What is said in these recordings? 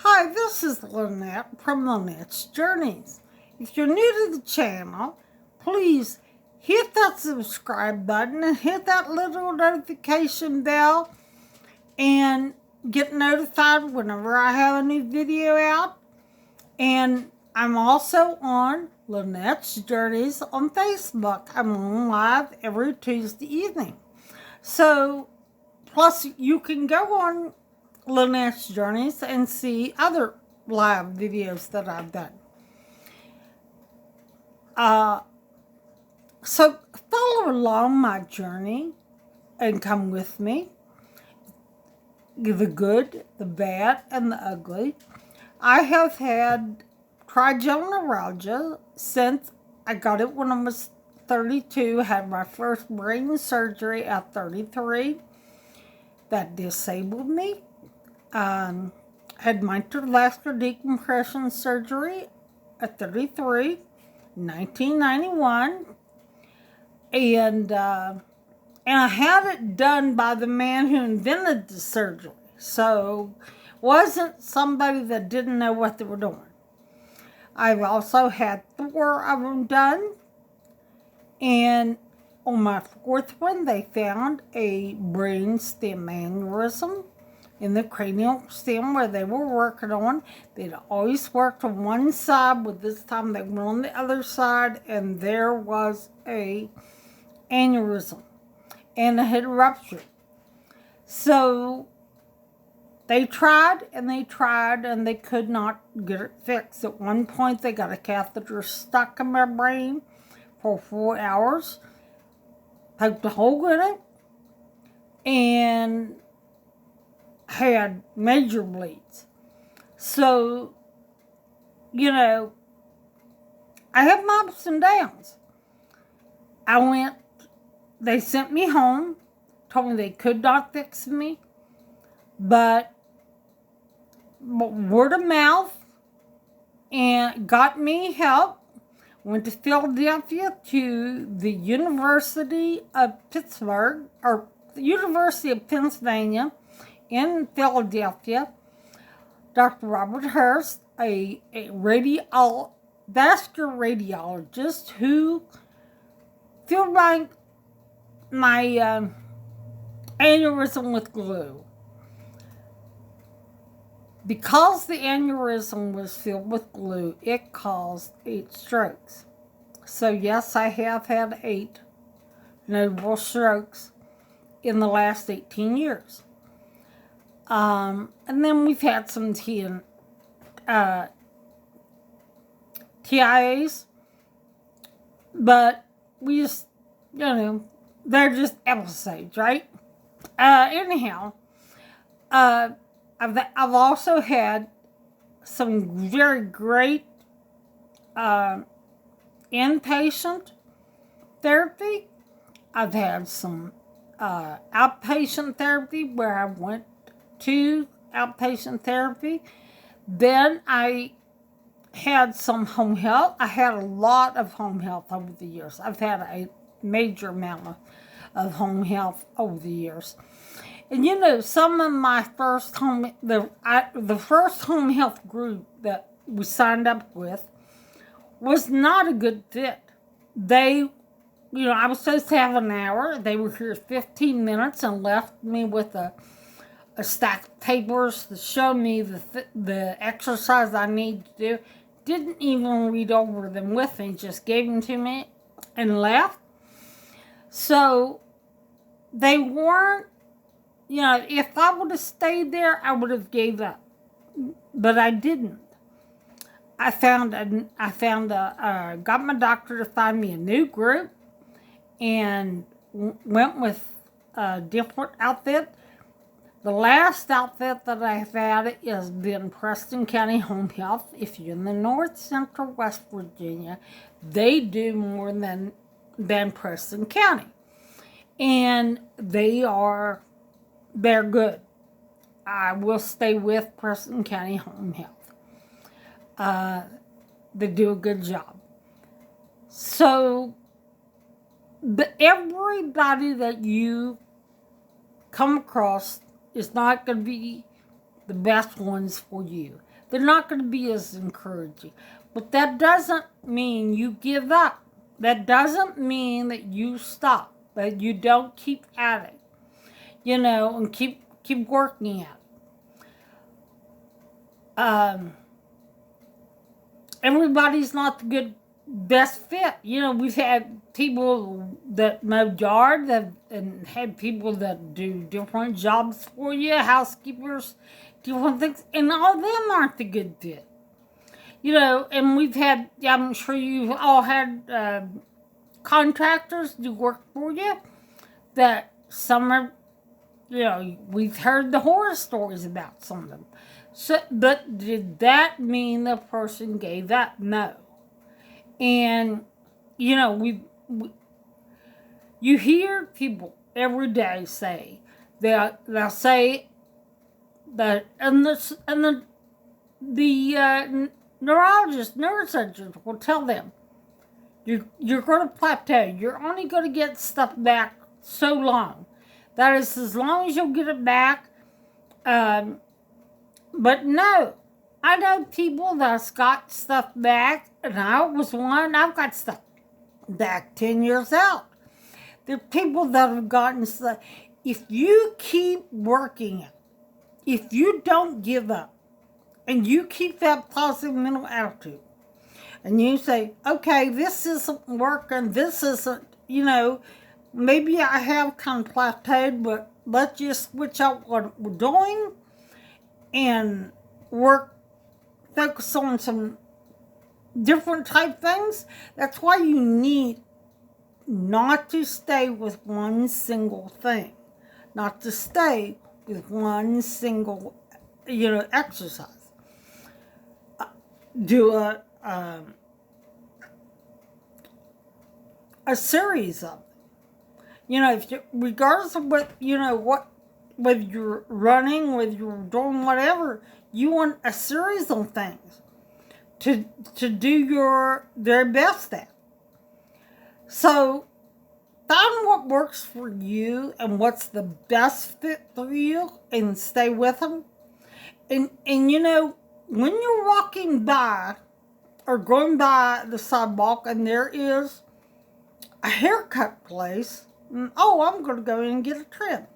Hi, this is Lynette from LanettesJourney. If you're new to the channel, please hit that subscribe button and hit that little notification bell and get notified whenever I have a new video out. And I'm also on Lynette's Journeys on Facebook. I'm on live every Tuesday evening. So, plus you can go on Lanette's Journeys and see other live videos that I've done. So follow along my journey and come with me. The good, the bad, and the ugly. I have had trigeminal neuralgia since I got it when I was 32. Had my first brain surgery at 33. That disabled me. Had mitral vascular decompression surgery at 33, 1991, and I had it done by the man who invented the surgery, so wasn't somebody that didn't know what they were doing. I've also had 4 of them done, and on my 4th one, they found a brain stem aneurysm in the cranial stem where they were working on. They'd always worked on one side, but this time they went on the other side, and there was a aneurysm, and it had ruptured. So they tried, and they could not get it fixed. At one point, they got a catheter stuck in my brain for 4 hours, poked a hole in it, and had major bleeds. So, I have my ups and downs. They sent me home, told me they could not fix me, but word of mouth and got me help. Went to Philadelphia to the University of Pittsburgh, or the University of Pennsylvania, in Philadelphia. Dr. Robert Hurst, a vascular radiologist who filled my aneurysm with glue. Because the aneurysm was filled with glue, it caused 8 strokes. So yes, I have had 8 notable strokes in the last 18 years. And then we've had some TIAs, but we just, they're just episodes, right? Anyhow, I've also had some very great inpatient therapy. I've had some outpatient therapy where I went to outpatient therapy. Then I had some home health. I had a lot of home health over the years. I've had a major amount of home health over the years. And some of my first the first home health group that we signed up with was not a good fit. They, I was supposed to have an hour. They were here 15 minutes and left me with a stack of papers to show me the exercise I need to do. Didn't even read over them with me, just gave them to me and left. So they weren't, if I would have stayed there, I would have gave up. But I didn't. Got my doctor to find me a new group and went with a different outfit. The last outfit that I've had has been Preston County Home Health. If you're in the North Central West Virginia, they do more than Preston County. And they're good. I will stay with Preston County Home Health. They do a good job. So, everybody that you come across is not going to be the best ones for you. they're not going to be as encouraging. But that doesn't mean you give up. That doesn't mean that you stop, that you don't keep at it, and keep working at it. Everybody's not the best fit. We've had people that mow yard and had people that do different jobs for you, housekeepers, different things, and all of them aren't the good fit. And we've had, I'm sure you've all had contractors do work for you that some are, we've heard the horror stories about some of them. So, but did that mean the person gave up? No. And, you hear people every day say, they'll say that, and the neurologist, neurosurgeons will tell them, you're going to plateau. You're only going to get stuff back so long. That is as long as you'll get it back. But no, I know people that's got stuff back, and I was one. I've got stuff back 10 years out. There are people that have gotten stuff. If you keep working it, if you don't give up, and you keep that positive mental attitude, and you say, okay, this isn't working, this isn't, maybe I have kind of plateaued, but let's just switch out what we're doing and focus on some different type things. That's why you need not to stay with one single thing, not to stay with one single, exercise. Do a series of them. If you, regardless of what, whether you're running, whether you're doing whatever, you want a series of things to do their best at. So find what works for you and what's the best fit for you and stay with them. And when you're walking by or going by the sidewalk and there is a haircut place, I'm going to go in and get a trim.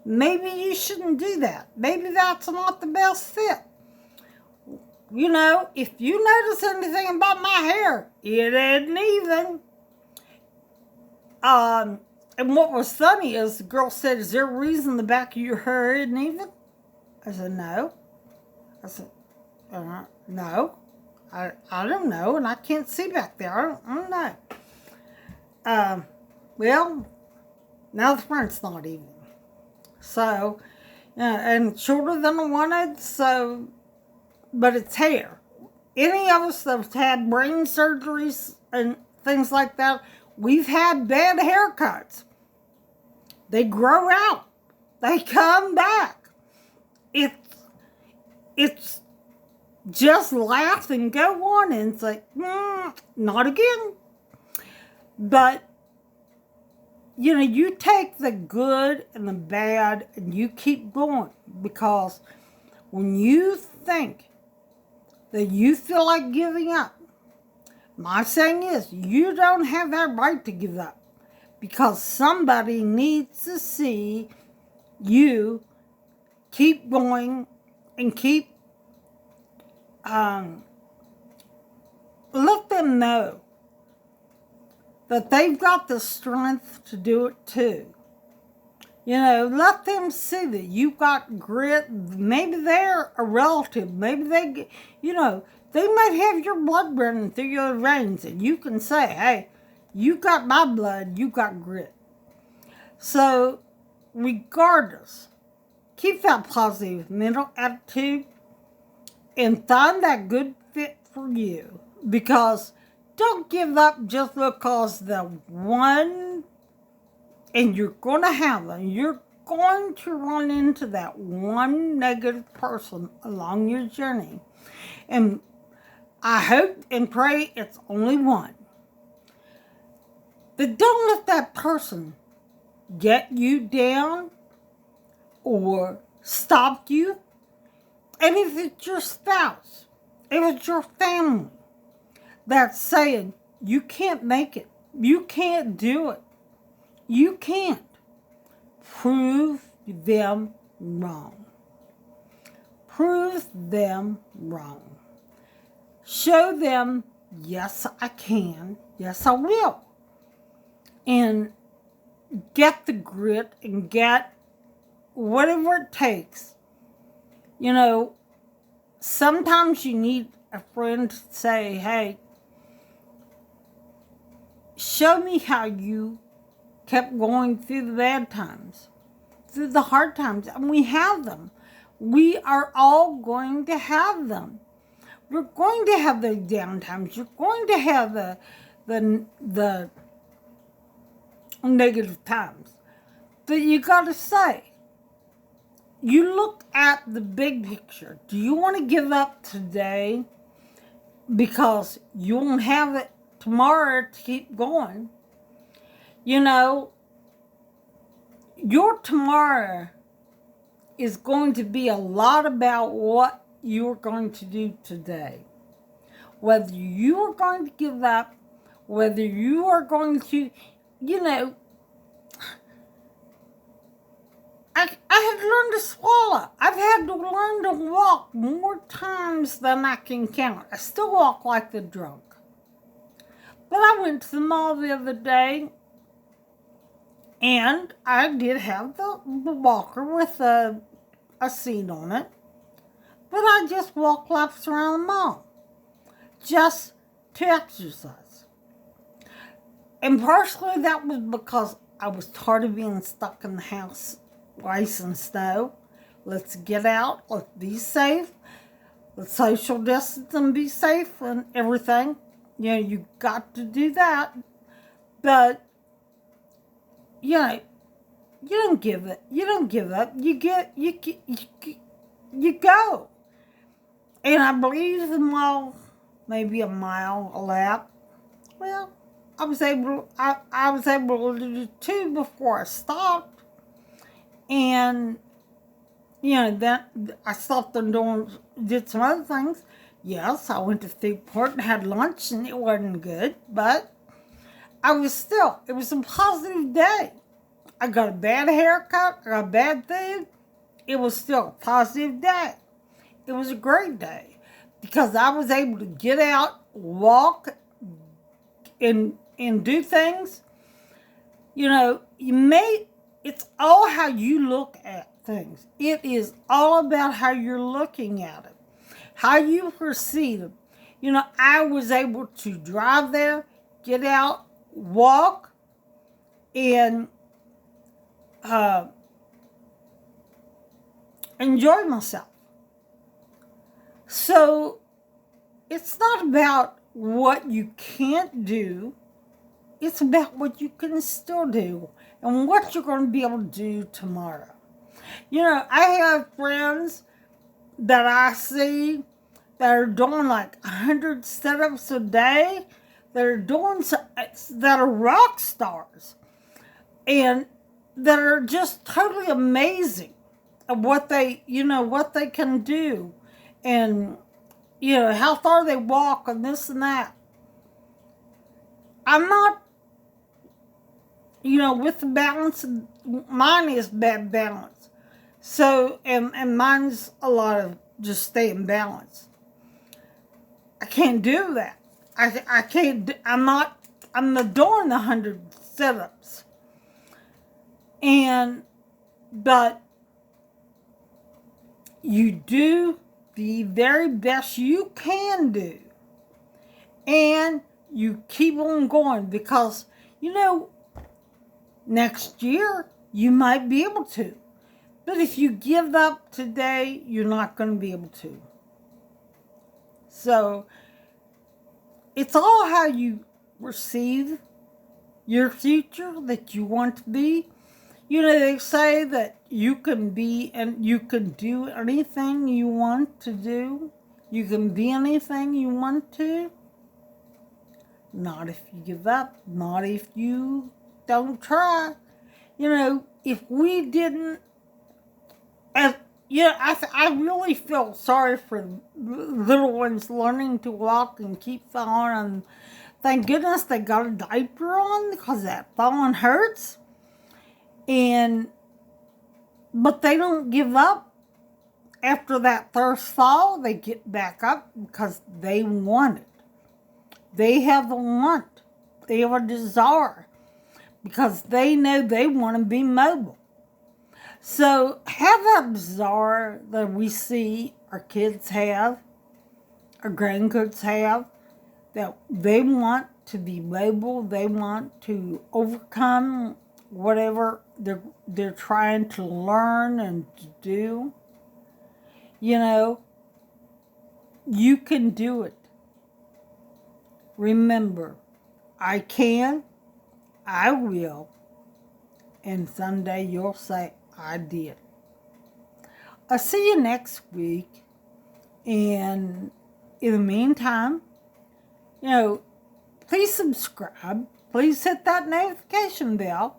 Maybe you shouldn't do that. Maybe that's not the best fit. If you notice anything about my hair, it isn't even. And what was funny is the girl said, is there a reason the back of your hair isn't even? I said, no. I said, no. I don't know, and I can't see back there. I don't know. Well, now the front's not even. So, and shorter than I wanted, so, but it's hair. Any of us that have had brain surgeries and things like that, we've had bad haircuts. They grow out. They come back. It's just laugh and go on, and it's like, not again. But, you take the good and the bad and you keep going, because when you think that you feel like giving up, my saying is, you don't have that right to give up, because somebody needs to see you keep going and keep, let them know that they've got the strength to do it too. Let them see that you've got grit. Maybe they're a relative. Maybe they might have your blood running through your veins, and you can say, hey, you got my blood, you got grit. So, regardless, keep that positive mental attitude and find that good fit for you, because don't give up just because the one, and you're going to have them, you're going to run into that one negative person along your journey. And I hope and pray it's only one. But don't let that person get you down or stop you. And if it's your spouse, if it's your family that's saying, you can't make it, you can't do it, you can't, prove them wrong. Prove them wrong. Show them, yes, I can, yes, I will. And get the grit and get whatever it takes. You know, sometimes you need a friend to say, hey, show me how you kept going through the bad times, through the hard times. And we have them. We are all going to have them. We're going to have those down times. You're going to have the negative times. But you got to say, you look at the big picture. Do you want to give up today because you won't have it tomorrow to keep going? You know, your tomorrow is going to be a lot about what you're going to do today. Whether you are going to give up, whether you are going to, you know, I had to learn to swallow. I've had to learn to walk more times than I can count. I still walk like the drunk. But I went to the mall the other day, and I did have the walker with a seat on it. But I just walked laps around the mall, just to exercise. And partially that was because I was tired of being stuck in the house, ice and snow. Let's get out, let's be safe, let's social distance and be safe and everything. You know, you got to do that. But, you know, you don't give it. You don't give up. You go. And I believe the mile, maybe a mile, a lap. Well, I was able to do 2 before I stopped. And, you know, then I stopped and did some other things. Yes, I went to food court and had lunch, and it wasn't good, but it was a positive day. I got a bad haircut, I got bad food. It was still a positive day. It was a great day because I was able to get out, walk, and do things. You know, it's all how you look at things. It is all about how you're looking at it, how you perceive it. You know, I was able to drive there, get out, walk, and enjoy myself. So it's not about what you can't do. It's about what you can still do and what you're going to be able to do tomorrow. You know, I have friends that I see that are doing like 100 setups a day, that are rock stars, and that are just totally amazing at what they can do, and, you know, how far they walk and this and that. I'm not, you know, with the balance, mine is bad balance. So, and mine's a lot of just stay in balance. I can't do that. I can't, I'm not doing the 100 sit-ups. But you do the very best you can do. And you keep on going because, you know, next year you might be able to. But if you give up today, you're not going to be able to. So it's all how you receive your future that you want to be. You know, they say that you can be and you can do anything you want to do. You can be anything you want to. Not if you give up. Not if you don't try. You know, if we didn't, Yeah, I really feel sorry for little ones learning to walk and keep falling. And thank goodness they got a diaper on because that falling hurts. But they don't give up. After that first fall, they get back up because they want it. They have a want. They have a desire because they know they want to be mobile. So have that desire that we see our kids have, our grandkids have, that they want to be mobile, they want to overcome whatever they're trying to learn and to do. You know, you can do it. Remember, I can, I will, and someday you'll say, I did. I'll see you next week. And in the meantime, please subscribe. Please hit that notification bell.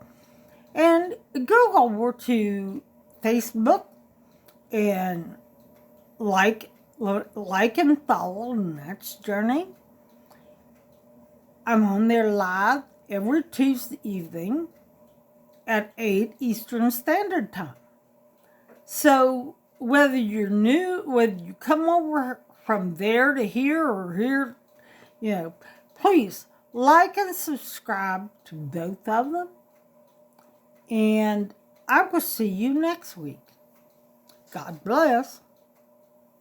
And go over to Facebook and like and follow LanettesJourney. I'm on there live every Tuesday evening at 8 Eastern Standard Time. So whether you're new, whether you come over from there to here or here, please like and subscribe to both of them. And I will see you next week. God bless.